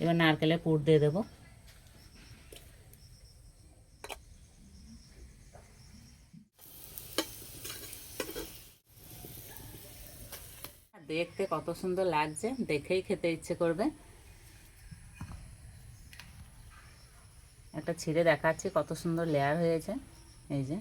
এবার নারকেলের পুর দিয়ে দেবো। দেখতে কত সুন্দর লাগছে, দেখেই খেতে ইচ্ছে করবে। একটা ছিঁড়ে দেখাচ্ছি কত সুন্দর লেয়ার হয়েছে। এই যে,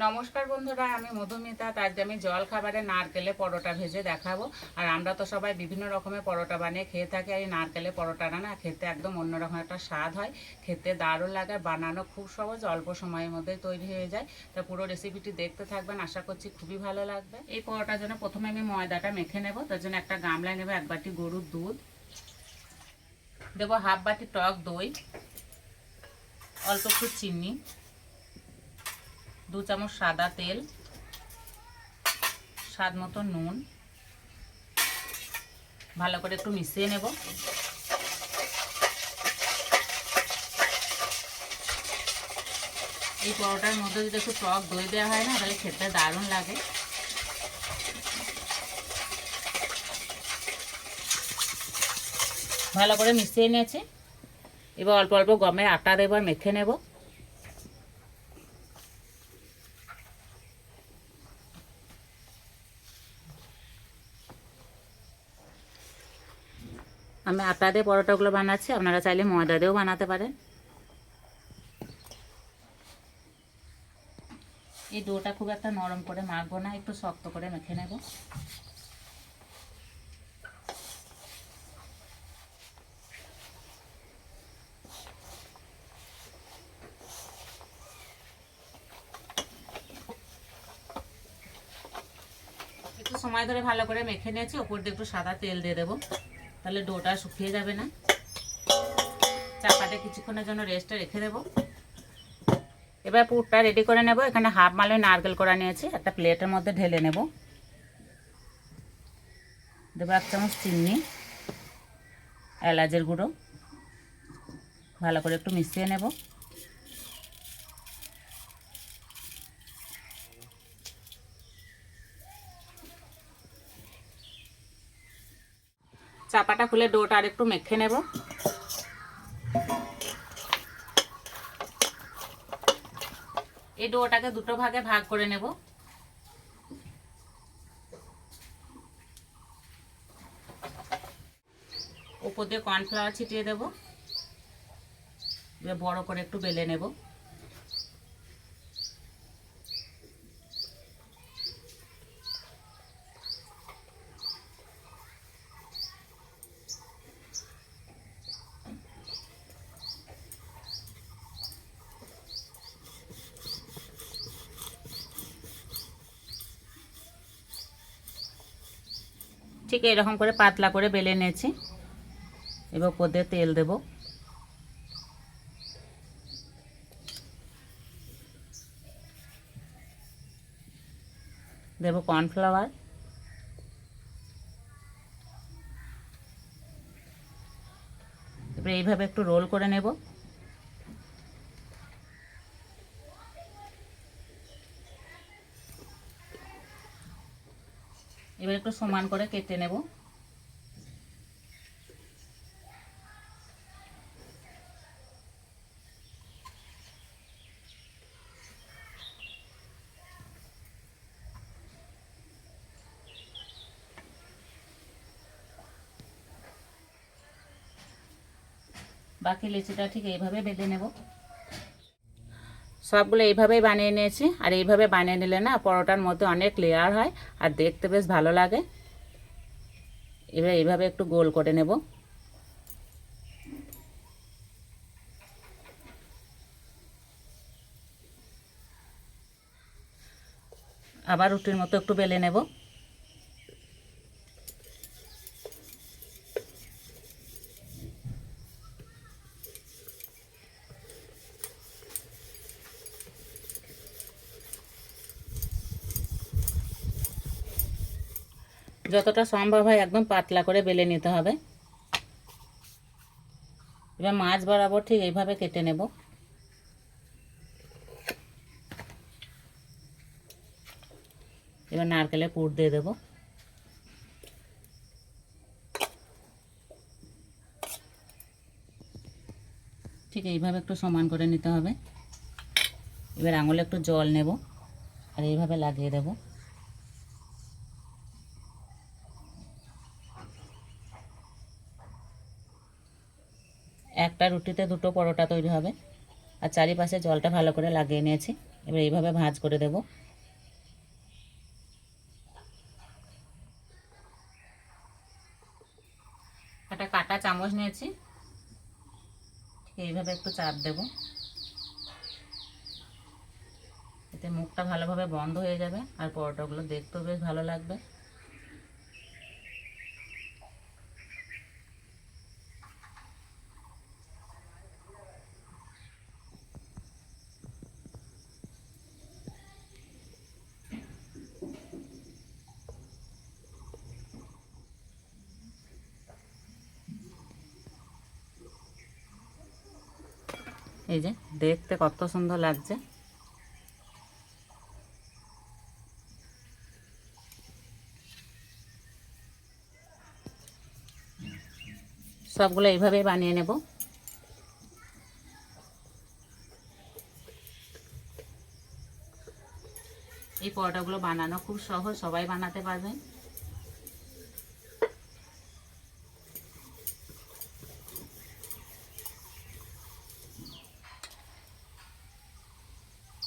নমস্কার বন্ধুরা, আমি মধুমিতা। আজ আমি জল খাবারে নারকেলে পরোটা ভেজে দেখাবো। আর আমরা তো সবাই বিভিন্ন রকমের পরোটা বানিয়ে খেয়ে থাকি। আর এই নারকেলে পরোটাটা না খেতে একদম অন্যরকম একটা স্বাদ হয়, খেতে দারুণ লাগে। বানানো খুব সহজ, অল্প সময়ের মধ্যে তৈরি হয়ে যায়। তা পুরো রেসিপিটি দেখতে থাকবেন, আশা করছি খুবই ভালো লাগবে। এই পরোটার জন্য প্রথমে আমি ময়দাটা মেখে নেব। তার জন্য একটা গামলায় নেব 1 বাটি গরুর দুধ, দেবো 1/2 বাটি টক দই, অল্প একটু চিনি, 2 চামচ সাদা তেল, স্বাদ মতো নুন, ভালো করে একটু মিশিয়ে নেব। এই পরোটার মধ্যে যদি একটু টক দই দেওয়া হয় না, তাহলে খেতে দারুণ লাগে। ভালো করে মিশিয়ে নিয়েছি। এবার অল্প অল্প গমের আটা দেবো আর মেখে নেব। আমি আটা দিয়ে পরোটাগুলো বানাচ্ছি, আপনারা চাইলে ময়দা দিয়েও বানাতে পারেন। এই ডোটা খুব একটা নরম করে মাখবো না, একটু শক্ত করে মেখে নেব। একটু সময় ধরে ভালো করে মেখে নিয়েছি। ওপর দিয়ে একটু সাদা তেল দিয়ে দেবো, তাহলে ডোটা শুকিয়ে যাবে না। চাপাতে কিছুক্ষণের জন্য রেস্টে রেখে দেবো। এবার পুরটা রেডি করে নেব। এখানে 1/2 মালই নারকেল কোড়া নিয়েছি, একটা প্লেটের মধ্যে ঢেলে নেব। দেবো 1 চামচ চিনি, এলাচের গুঁড়ো, ভালো করে একটু মিশিয়ে নেব। চাপাটা খুলে ডোটা আর একটু মেখে নেব। এই ডোটাকে দুটো ভাগে ভাগ করে নেব। উপর দিয়ে কর্নফ্লাওয়ার ছিটিয়ে দেব। এবার বড় করে একটু বেলে নেব। ঠিক এরকম করে পাতলা করে বেলে নিয়েছি। এবার উপর দিয়ে তেল দেব। দেব কর্নফ্লাওয়ার। এবার এইভাবে একটু রোল করে নেব। এবার একটু সমান করে কেটে নেব। বাকি লিচিটা ঠিক এইভাবে বেলে নেব। সবগুলো এইভাবেই বানিয়ে নিয়েছি। আর এইভাবে বানিয়ে নিলে না পরোটার মধ্যে অনেক লেয়ার হয় আর দেখতে বেশ ভালো লাগে। এবার এইভাবে একটু গোল করে নেব। আবার রুটির মতো একটু বেলে নেব। যতটা সম্ভব হয় একদম পাতলা করে বেলে নিতে হবে। এবার মাছ বরাবর ঠিক এইভাবে কেটে নেব। এবার নারকেলের পুর দিয়ে দেব। ঠিক এইভাবে একটু সমান করে নিতে হবে। এবার আঙুলে একটু জল নেব আর এইভাবে লাগিয়ে দেব। একটা রুটিতে দুটো পরোটা তৈরি হবে। আর চারিপাশে জলটা ভালো করে লাগিয়ে নিয়েছি। এবার এইভাবে ভাঁজ করে দেব। একটা কাঁটা চামচ নিয়েছি, এইভাবে একটু চাপ দেব। এতে মুখটা ভালোভাবে বন্ধ হয়ে যাবে আর পরোটাগুলো দেখতেও বেশ ভালো লাগবে। এই যে দেখতে কত সুন্দর লাগছে। সবগুলো এইভাবেই বানিয়ে নেব। এই পরোটাগুলো বানানো খুব সহজ, সবাই বানাতে পারবেন।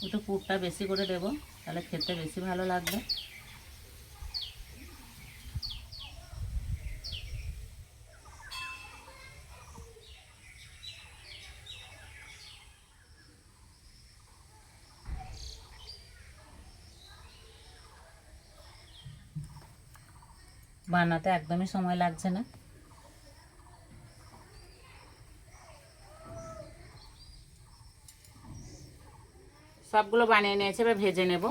একটু পুরটা বেশি করে দেব, তাহলে খেতে বেশি ভালো লাগবে। বানাতে একদমই সময় লাগছে না। সবগুলো বানিয়ে নিয়েছি, এবার ভেজে নেব।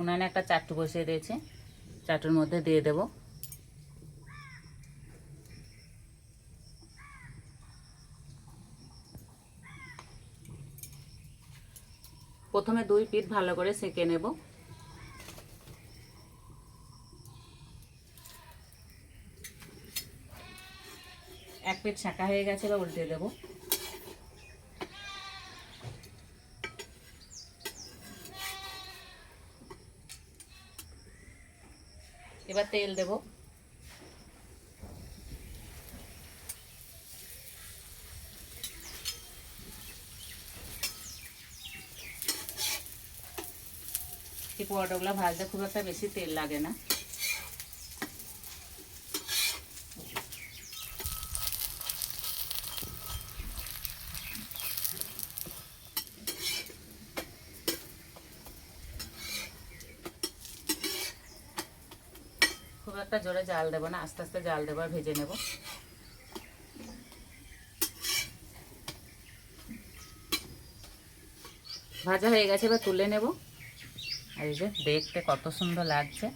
উনানে একটা চাটু বসিয়ে দিয়েছি, চাটুর মধ্যে দিয়ে দেব। প্রথমে দুই পিঠ ভালো করে সেঁকে নেব। এক পিঠ সেঁকা হয়ে গেছে, এবার উল্টে দেব। এবার তেল দেব। এই পরোটাগুলো ভাজতে খুব একটা বেশি তেল লাগে না। খুব একটা জোরে জাল দেবো না, আস্তে আস্তে জাল দেবো আর ভেজে নেব। ভাজা হয়ে গেছে, এবার তুলে নেব। আর এই যে দেখতে কত সুন্দর লাগছে।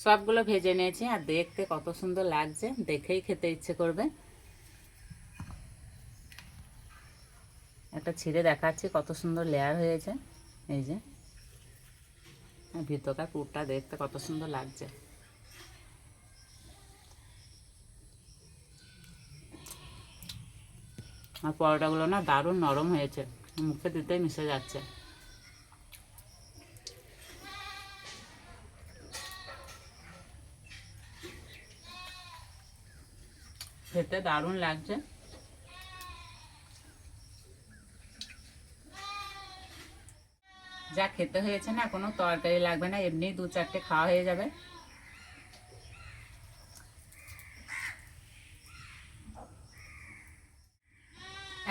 সবগুলো ভেজে নিয়েছি আর দেখতে কত সুন্দর লাগছে, দেখেই খেতে ইচ্ছে করবে। একটা ছিঁড়ে দেখাচ্ছি কত সুন্দর লেয়ার হয়েছে। এই যে ভিতরকার পুরটা দেখতে কত সুন্দর লাগছে। আর পরোটাগুলো না দারুণ নরম হয়েছে, মুখে দিতেই মিশে যাচ্ছে। খেতে দারুণ লাগছে। যা খেতে হয়েছে না, কোনো তরকারি লাগবে না, এমনি 2-4টে খাওয়া হয়ে যাবে।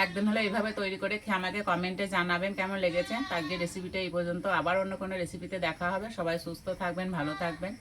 একদিন হলো এইভাবে তৈরি করে খেয়ে আমাকে কমেন্টে জানাবেন কেমন লেগেছে। আজকে রেসিপিটা এই পর্যন্ত, আবার অন্য কোনো রেসিপিতে দেখা হবে। সবাই সুস্থ থাকবেন, ভালো থাকবেন।